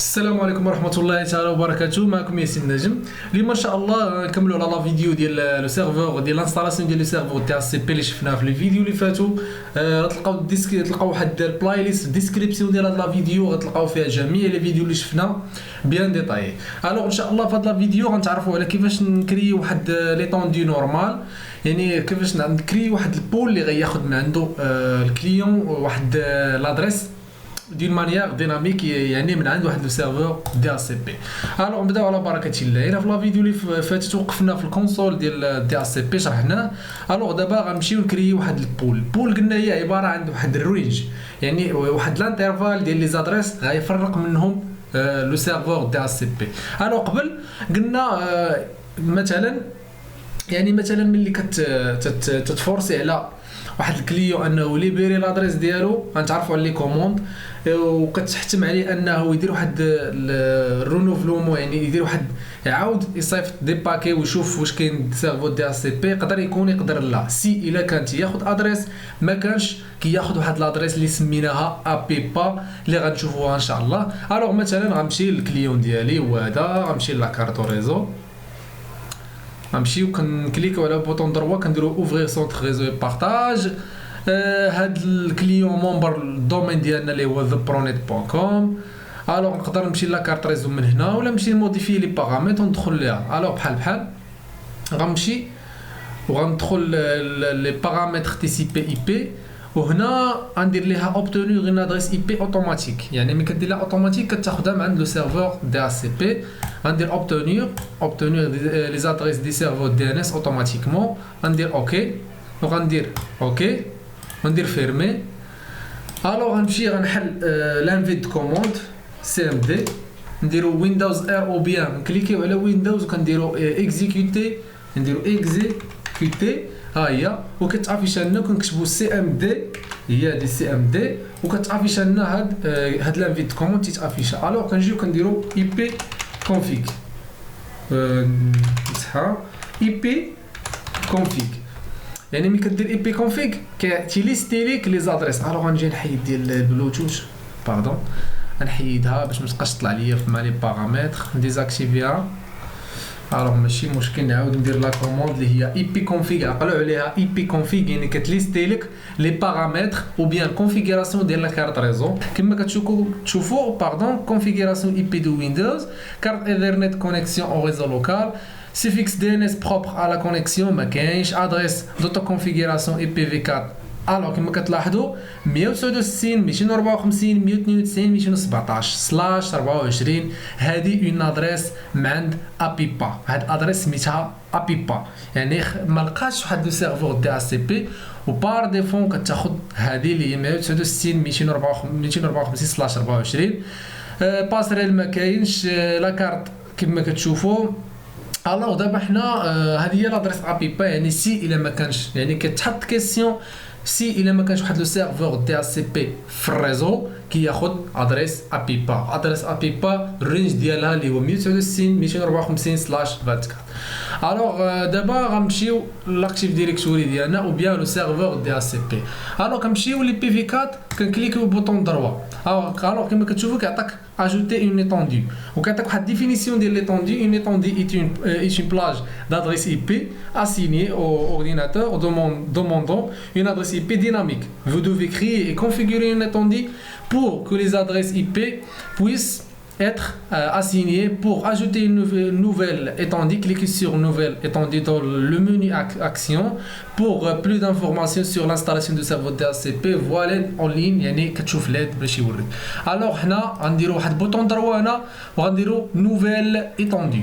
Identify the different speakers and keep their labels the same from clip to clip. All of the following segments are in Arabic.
Speaker 1: السلام عليكم ورحمة الله تعالى وبركاته. معكم ياسين نجم. اليوم ان شاء الله نكملوا على لا فيديو ديال لو سيرفور ديال لانستالاسيون ديال لو سيرفور تاع السي بي اللي شفناه في الفيديو اللي فاتوا. تلقاو واحد البلاي ليست ديسكريبسيون ديال هاد لا فيديو، غتلقاو فيها جميع لي فيديو اللي شفنا بيان ديطاي. الوغ ان شاء الله في هاد لا فيديو غنتعرفوا على كيفاش نكري واحد ليطوندي نورمال، يعني كيفاش نكري واحد البول اللي غياخذ من عنده الكليون واحد لادريس دون مانيير ديناميك، يعني من عند واحد لو سيرفور ديال سي بي. الوغ نبداو على بركه الله. هنا في لا فيديو اللي فاتت وقفنا في الكونسول ديال سي بي شرحناه. الوغ دابا غنمشيو نكريو واحد البول قلنا هي عباره عن واحد الرينج، يعني واحد لانترفال ديال لي زادريس غيفرق منهم لو سيرفور ديال سي بي. الوغ قبل قلنا مثلا ملي تتفورسي على واحد الكليون انه ليبيري لادريس ديالو، غنتعرفوا على لي كوموند وكتحتم عليه انه يدير واحد الرونوفلومون، يعني يدير واحد يعاود يصيفط دي باكي ويشوف واش كاين سيرفور ديال سي بي. يقدر لا سي الا كانت ياخذ ادريس، ما كانش كياخذ واحد لادريس اللي سميناها ابيبا اللي غنشوفوها ان شاء الله. الوغ مثلا غنمشي للكليون ديالي وهذا، غنمشي لا كارت ريزو، غنمشيو كنكليكو على بوطون دروا كنديرو اوفرير سونتر ريزو اي بارطاج. هاد الكليون مومبر الدومين ديالنا اللي هو thepronet.com. الوغ نقدر نمشي لا كارت ريزو من هنا ولا نمشي نموديفي لي باغامتر وندخل ليها. الوغ بحال غنمشي وغندخل لي باغامتر تي سي بي اي بي، وهنا غندير ليها اوبتونير اون ادريس اي بي اوتوماتيك، يعني ملي كدير لها اوتوماتيك كتاخذها من عند لو سيرفور ديال سي بي. غندير اوبتونير لي زادريس دي سيرفور دي ان اس اوتوماتيكمون، غندير اوكي وغندير اوكي وندير فيرمي. الوغ غنمشي غنحل لانفيد كوموند سي ام دي، نديرو ويندوز ار او بيان نكليكيو على ويندوز وكنديرو اكزيكوتي، نديرو اكزيكوتي ها هي، وكتافيش لنا كنكتبوا سي ام دي، هي دي سي ام دي، وكتافيش لنا هاد لانفيد كوموند تيتافيش. الوغ كنجيو كنديرو اي بي كونفيغ، نفتحها اي بي كونفيغ، يعني ملي كدير اي بي كونفيغ كيليستي ليك لي زادريس. الوغ غنجي نحيد ديال البلوتوث باردون، غنحيدها باش ما تبقاش تطلع ليا في مع لي باغامتر، نديزاكتيفيها. الوغ ماشي مشكل، نعاود ندير لا كوموند اللي هي اي بي كونفيغ، عقلوا عليها اي بي كونفيغ، يعني كتليستي لك لي باغامتر او بيان كونفيغوراسيون ديال لا كارت ريزو كما كتشوفوا باردون. كونفيغوراسيون اي بي دو ويندوز، كارت ايثرنت كونيكسيون او ريزو لوكال، suffix DNS propre à la connexion ما كاينش، adresse d'autoconfiguration IPv4. الوغ كما كتلاحظوا 169 254 192 217 سلاش 24 هذه اون ادريس من عند ابيبا. هاد الادريس سميتها ابيبا، يعني ما لقاش واحد لو سيرفور ديال سي بي وبار ديفون كتاخذ هذه اللي هي 169 254 سلاش 24. باسريل ما كاينش، لا كارت كما كتشوفوا. الوغ دابا حنا هذه هي لادريس ابيبا، يعني سي الا ما كانش، يعني كتحط كيسيون سي الا ما كانش واحد لو سيرفور ديال سي بي في الريزو كياخذ ادريس ابيبا. ادريس ابيبا الرينج ديالها اللي هو 169 254 سلاش 24. الوغ دابا غنمشيو لاكتيف ديريكتوري ديالنا او بيان لو سيرفور ديال سي بي. الوغ كنمشيو لي بي في 4 كنكليكيو بوطون دروا. الوغ كما كتشوفوا كيعطيك ajouter une étendue وكيعطيك واحد définition ديال l'étendue. Une étendue est une plage d'adresse IP assignée au ordinateur demandant une adresse IP dynamique. Vous devez créer et configurer une étendue pour que les adresses IP puissent être assignées. Pour ajouter une nouvelle étendue, cliquez sur nouvelle étendue dans le menu action. Pour plus d'informations sur l'installation du serveur DHCP, voilà en ligne, يعني كتشوف ليد باش يوريك. الوغ حنا غنديروا واحد بوطون دروا هنا وغنديروا نوفيل ايتوندي.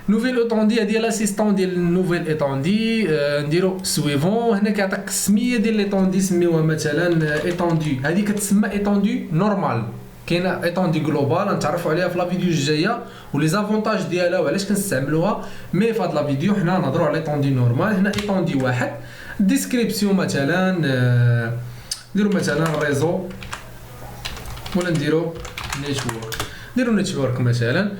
Speaker 1: نوفيل ايتوندي هذه لاسيستون ديال نوفيل ايتوندي، نديروا سويفون. هنا كيعطيك السميه ديال ايتوندي، سميوها مثلا ايتوندي، هذه كتسمى ايتوندي نورمال. كاينه ايتوندي جلوبال نتعرفوا عليها في لا فيديو الجايه ولي زافونتاج ديالها وعلاش كنستعملوها، مي في هاد لا فيديو حنا نهضروا على ايتوندي نورمال. هنا ايتوندي واحد ديسكريبسيون مثلا نديروا مثلا ريزو ولا نديروا نيتورك مثلا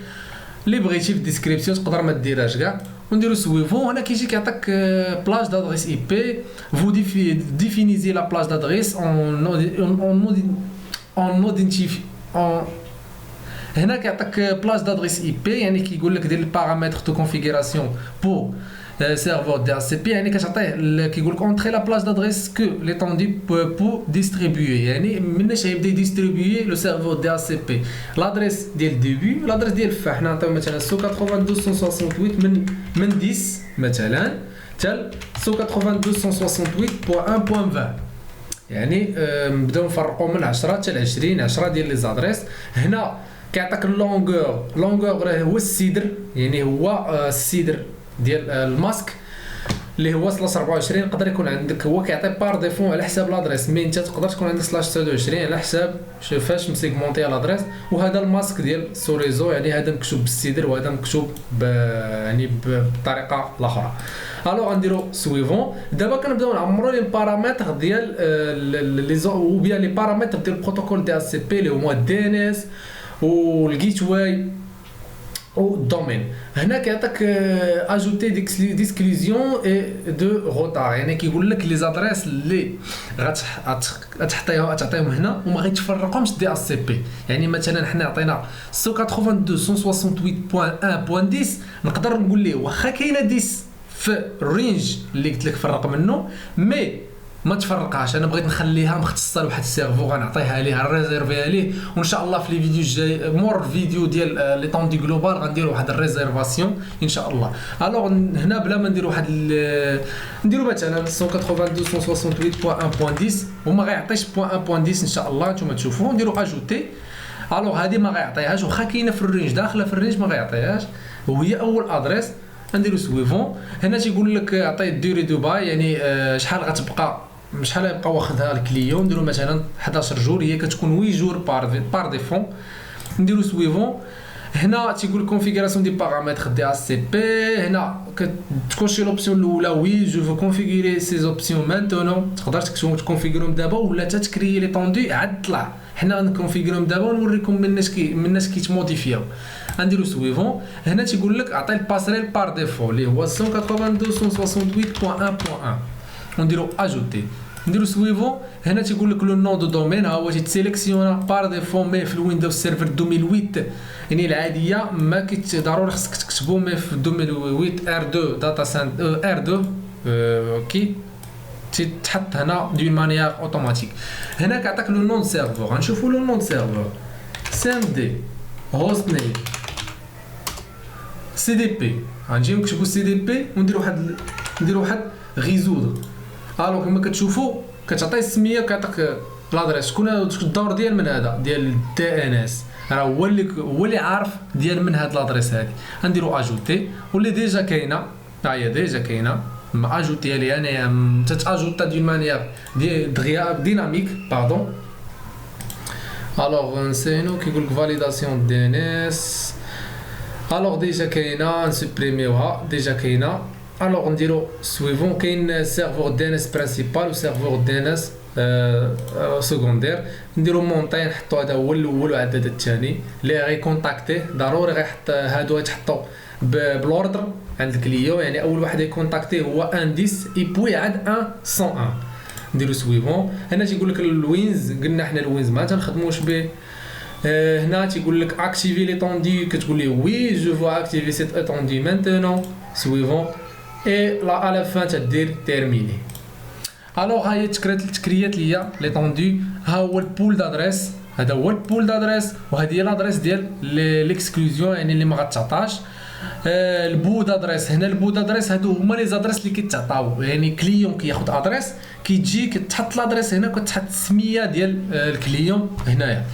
Speaker 1: اللي بغيتي في الديسكريبسيون تقدر ما ديرهاش كاع، ونديروا سويفون. هنا كيجي كيعطيك بلاج دادريس اي بي. فو ديفينيزي لا بلاج دادريس en هنا كيعطيك بلاج دادريس اي بي، يعني كيقول لك دير البارامتر دو كونفيغوراسيون بور سيرفور دي اس بي، يعني كتعطيه كيقول لك اونطري لا بلاج دادريس كو ليتوندي بو ديستريبيوي، يعني مناش غيبدا يديستريبيوي لو سيرفور دي اس بي لادريس ديال ديبي لادريس ديال فا. حنا نعطيو مثلا 192.168 من 10 مثلا حتى 192.168.1.20، يعني نبداو نفرقوا من 10 حتى ل 20 10 ديال لي زادريس. هنا كيعطيك اللونغور، راه هو السيدر، يعني هو السيدر ديال الماسك اللي هو /24. يقدر يكون عندك هو كيعطي بار ديفون على حساب لادريس، مي انت تقدر تكون عندك /29 على حساب فاش مسيغمونطي لادريس. وهذا الماسك ديال سوريزو، يعني هذا مكتوب بالسيدر وهذا مكتوب يعني بطريقه اخرى. الوغ غنديرو سويفون. دابا كنبداو نعمرو لي بارامتر ديال لي او بيان لي بارامتر ديال البروتوكول دي اس بي اللي هما دي ان اس والجيت واي والدومين. هنا كيعطيك اجوتي ديسكلوزيون اي دو روتار، يعني كيقول لك لي زادريس اللي غتعطيهم هنا وما غيتفرقهمش دي اس بي. يعني مثلا حنا عطينا 192.168.10 نقدر نقول ليه واخا كاينه 10 في الرينج اللي قلت لك فرق منه، مي ما تفرقهاش. انا بغيت نخليها مختصه لواحد السيرفو، غنعطيها ليه ريزيرفيها ليه، وان شاء الله في لي فيديو الجاي مور الفيديو ديال لي طوندي جلوبال غنديروا واحد الريزيرفاسيون ان شاء الله. الوغ هنا بلا ما نديروا واحد نديروا مثلا 192.168.1.10 وما غيعطيش .1.10 ان شاء الله نتوما تشوفوا. نديروا اجوتي. الوغ هذه ما غيعطيهاش واخا كاينه في الرينج، داخله في الرينج ما غيعطيهاش، وهي اول ادريس. نديرو سويفون. هنا تيقول لك عطيه ديوري دو باي، يعني شحال غتبقى شحال غيبقى واخدها الكليون. نديرو مثلا 11 جور، هي كتكون 8 جور بار ديفون. نديرو سويفون. هنا تيقول كونفيغوراسيون دي بارامتر دي اس سي بي. هنا كتكونشي لوبسيون الاولى وي جو فو كونفيغوري سي اوبسيون مانتونون، تقدر تكونفيغوريهم دابا ولا تكري لي طوندي عاد طلع. حنا نكونفيغوريهم دابا ونوريكم من الناس كيتموديفياو. غنديرو سويفون. هنا تيقول لك عطي الباسريل بار ديفو اللي هو 192.168.1.1 ونديرو اجوتي. نديرو سويفون. هنا تيقول لك لو نون دو دومين، ها هو تيتسيليكسيونا بار ديفو مي في الويندوز سيرفر 2008 يعني العاديه ما ضروري خصك تكتبو مي في 2008 ار 2 داتا سنت ار 2 كي تتحط هنا دون مانيير اوتوماتيك. هنا كيعطيك لو نون سيرفور. غنشوفو لو نون سيرفور سي ام دي هوست نيم سي دي بي. غنجيو نكتبو سي دي بي ونديرو واحد غيزود. الوغ كما كتشوفوا كتعطي السميه كيعطيك لادريس. شكون الدور ديال من هذا ديال تي ان اس، راه هو اللي عارف ديال من هاد لادريس هادي. غنديرو اجوتي واللي ديجا كاينه، ها هي ديجا كاينه ما اجوتي لي انايا تتاجوتا دون مانيير ديناميك باردون. الوغ نسينو كيقول لك فاليداسيون دي ان اس. الوغ ديجا كاينه نسوبريميوها ديجا كاينه. الوغ نديرو سويفون. كاين سيرفور دي ان اس برينسيبال و سيرفور دي ان اس سكوندير. نديرو مونطي نحطو هذا هو الاول وعاد هذا الثاني اللي غيكونتاكتيه. ضروري غيحط هادو يتحطوا بالاوردر عند الكليو، يعني اول واحد يكونتاكتيه هو 110 اي بوي عاد 101. نديرو سويفون. هنا تيقول لك الوينز، قلنا حنا الوينز ما تنخدموش به. هنا تيقول لك اكتيفي لي طوندي، كتقول لي وي جو فو اكتيفي سيت اطوندي مانتونون سويفون. اي لا على فان تدير تيرميني. الوغ هاهي تكريات ليا لي طوندي. ها هو البول دادريس، هذا هو البول دادريس وهذه هي لادريس ديال ليكسكلوزيون يعني اللي ما غتعطاش. البو دادريس. هنا البو دادريس هادو هما لي زادريس اللي كيتعطاو، يعني كليون كياخد ادريس كيجي كتحط لادريس هنا كتحط السميه ديال الكليون هنايا.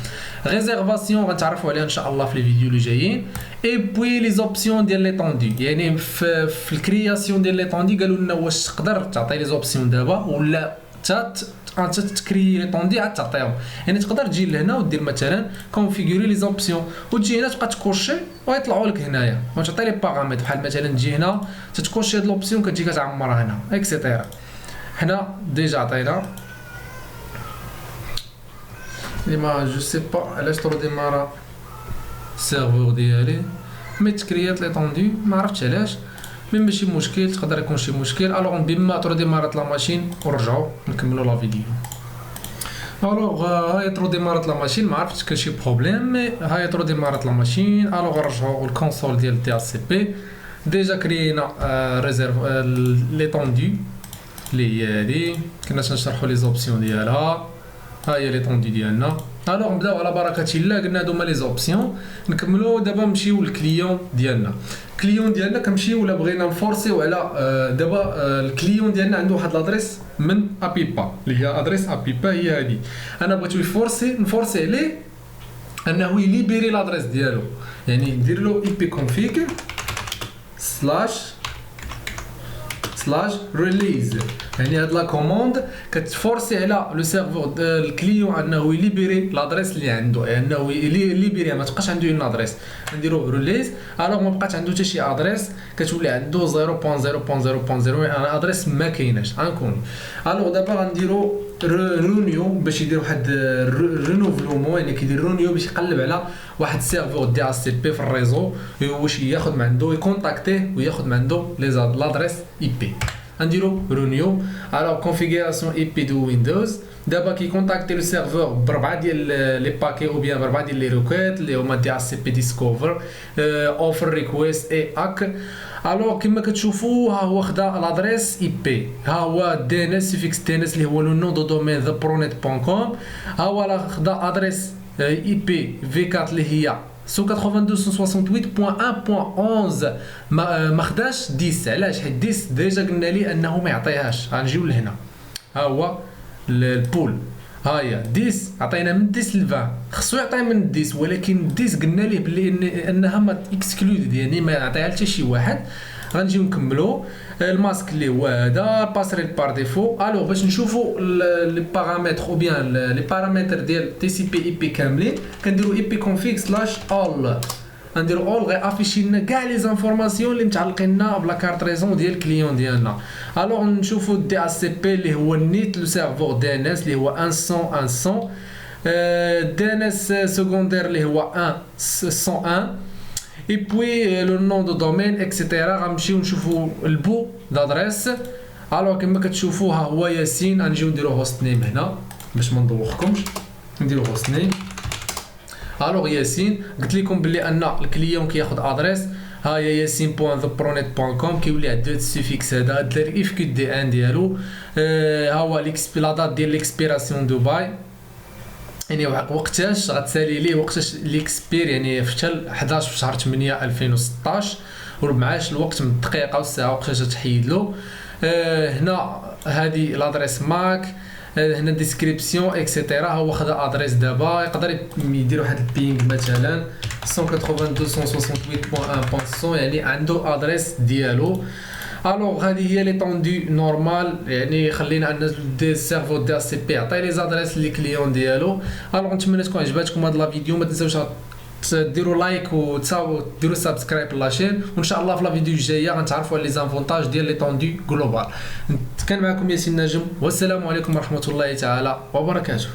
Speaker 1: ريزيرفاسيون غنتعرفوا عليها ان شاء الله في الفيديو اللي جايين. اي بوي لي زوبسيون ديال لي طوندي، يعني في الكرياسيون ديال لي طوندي قالوا لنا واش تقدر تعطي لي زوبسيون دابا ولا انت تكري لي طوندي عاد تعطيهم. يعني تقدر تجي لهنا ودير مثلا كونفيغوري لي زوبسيون وتجي هنا تبقى تكوشي ويطلعوا لك هنايا وتعطي لي بارامتر بحال مثلا تجي هنا تتكوشي هاد لوبسيون كتجي كتعمرها هنا اكسيتيرا. حنا ديجا عطينا لي ما جو سي با علاش طرو ديمارا السيرفور ديالي مي تكريات لي طوندي ما عرفتش علاش، مي ماشي مشكل تقدر يكون شي مشكل. الوغ بما طرو ديمارات لا ماشين ورجعوا نكملوا لا فيديو. الوغ هاي ترو ديمارت لا ماشين، ما عرفتش كان شي بروبليم، مي هاي ترو ديمارت لا ماشين. الوغ نرجعو الكونسول ديال دي اس بي. ديجا كرينا ريزيرف ليطوندو اللي هي هادي، كنا تنشرحو لي زوبسيون ديالها. ها هي ليطوندو ديالنا. الوغ نبداو على بركة الله. قلنا هادو هما لي زوبسيون. نكملو دابا نمشيو للكليون ديالنا. الكليون ديالنا كنمشيو ولا بغينا نفورسيو على دابا الكليون ديالنا عنده واحد لادريس من ابيبا اللي هي ادريس ابيبا هي هادي. انا بغيتو نفورسي عليه انه يليبيري لادريس ديالو، يعني ندير له اي بي كونفيغ سلاش ريليز. يعني هاد لا كوموند كتفورسي على لو سيرفور الكليون انه يليبيري لادريس اللي عنده، يعني انه يليبيريها ما تبقاش عنده اون ادريس. نديرو ريليز الوغ ما بقات عنده حتى شي ادريس، كتولي عنده 0.0.0.0 يعني ادريس ما كايناش انكوني. الوغ دابا غنديرو رونيو باش يدير واحد رينوفلومون، يعني كيدير رونيو باش يقلب على واحد السيرفور دي اس سي بي في الريزو واش ياخذ من عنده يكونتاكتيه وياخذ من عنده لادريس اي بي. غنديرو رونيو الوغ كونفيغوراسيون اي بي دو ويندوز. دابا كي كونتاكتي لو سيرفور بربعه ديال لي باكي او بيان بربعه ديال لي ريكويت اللي هما دي اس سي بي ديسكوفر اوفر ريكويست اي اك. الوغ كما كتشوفوا ها هو خدا لادريس اي بي، ها هو دي ان اس سيفيكس دي ان اس اللي هو لو نون دو دومين thepronet.com. ها هو خدا ادريس اي بي في 4 اللي هي 192.168.11. ما خداش 10. علاش؟ حيت 10 ديجا قلنا ليه انه ما يعطيهاش. غنجيو لهنا ها هو البول، ها هي 10 عطينا من 10 ل 20، خصو يعطي من 10 ولكن 10 قلنا ليه بلي انها ما اكسكلود يعني ما يعطيها حتى شي واحد. غنجيو نكملو الماسك اللي هو هذا باسري بار ديفو. الوغ باش نشوفوا لي بارامتر او بيان لي بارامتر ديال تي سي بي اي بي كاملين كنديروا اي بي كونفيغ سلاش اول. غنديروا اول غيافيشي لنا كاع لي زانفورماسيون اللي متعلقين بلا كارت ريزون ديال الكليون ديالنا. الوغ نشوفوا دي اس سي بي اللي هو النيت لو سيرفور دي ان اس اللي هو 100 دي ان اس سكوندير اللي هو 101 اي بوي لو نون دو دومين اكسيتيرا. غنمشيو نشوفوا البو دادريس. الوغ كما كتشوفوا ها هو ياسين. غنجيو نديرو هوست نيم هنا باش ما ندوخكمش، نديرو هوست نيم. الوغ ياسين قلت لكم بلي ان الكليون كياخذ ادريس، ها هي ياسين.thepronet.com كيولي عنده السيفيكس هذا دير اف كيو دي ان ديالو. ها هو لا دات ديال ليكسبيراسيون دو باي، يعني وقتاش غتسالي ليه وقتاش ليكسبير، يعني في حتى 11 في شهر 8 2016 ومعاش الوقت من الدقيقه والساعه وقتاش تحيد له. هنا هذه لادريس ماك، هنا ديسكريبسيون اكسيتيرا. هو خدا ادريس دابا يقدر يدير واحد البينغ مثلا 192.168.1.100 يعني عنده ادريس ديالو. الوغ هذه هي لي طوندو نورمال، يعني خلينا ان دي سيرفور دي اس سي بي عطي لي زادريس لي كليون ديالو. الوغ نتمنى تكون عجباتكم هاد لا فيديو، ما تنساوش ديروا لايك وديروا سبسكرايب لاشين، وان شاء الله في لا فيديو الجايه غنتعرفوا على لي زافونتاج ديال لي طوندو جلوبال. كان معكم ياسين نجم، والسلام عليكم ورحمه الله تعالى وبركاته.